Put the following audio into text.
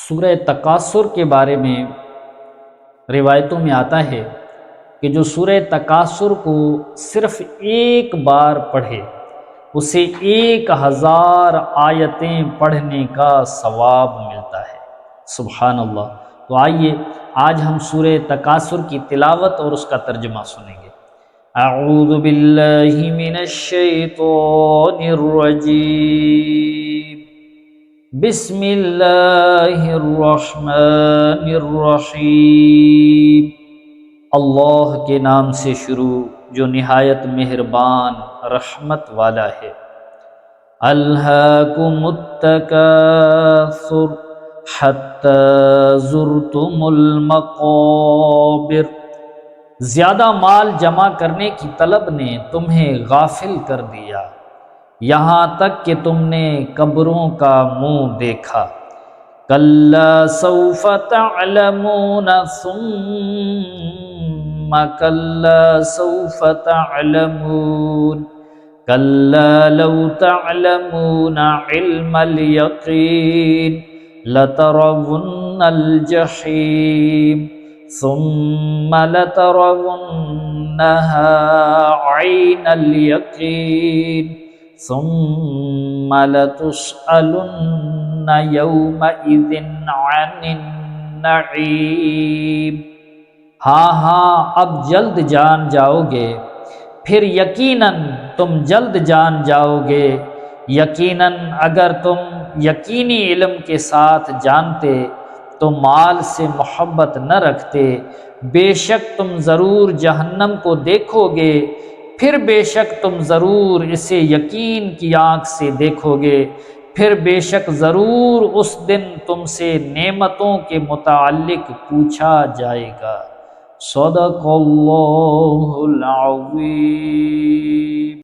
سورہ تکاثر کے بارے میں روایتوں میں آتا ہے کہ جو سورہ تکاثر کو صرف ایک بار پڑھے اسے 1000 آیتیں پڑھنے کا ثواب ملتا ہے۔ سبحان اللہ۔ تو آئیے آج ہم سورہ تکاثر کی تلاوت اور اس کا ترجمہ سنیں گے۔ اعوذ باللہ من الشیطان الرجیم، بسم اللہ الرحمن الرحیم۔ اللہ کے نام سے شروع جو نہایت مہربان رحمت والا ہے۔ الہاکم التکاثر حتی زرتم المقابر، زیادہ مال جمع کرنے کی طلب نے تمہیں غافل کر دیا یہاں تک کہ تم نے قبروں کا منہ دیکھا۔ کلا سوف تعلمون ثم کلا سوف تعلمون کلا لو تعلمون علم الیقین لترون الجحیم ثم لترونها عین الیقین ثم لتسألن یومئذ عن النعیم۔ ہاں اب جلد جان جاؤ گے، پھر یقیناً تم جلد جان جاؤ گے۔ یقیناً اگر تم یقینی علم کے ساتھ جانتے تو مال سے محبت نہ رکھتے۔ بے شک تم ضرور جہنم کو دیکھو گے، پھر بے شک تم ضرور اسے یقین کی آنکھ سے دیکھو گے، پھر بے شک ضرور اس دن تم سے نعمتوں کے متعلق پوچھا جائے گا۔ صدق اللہ العظیم۔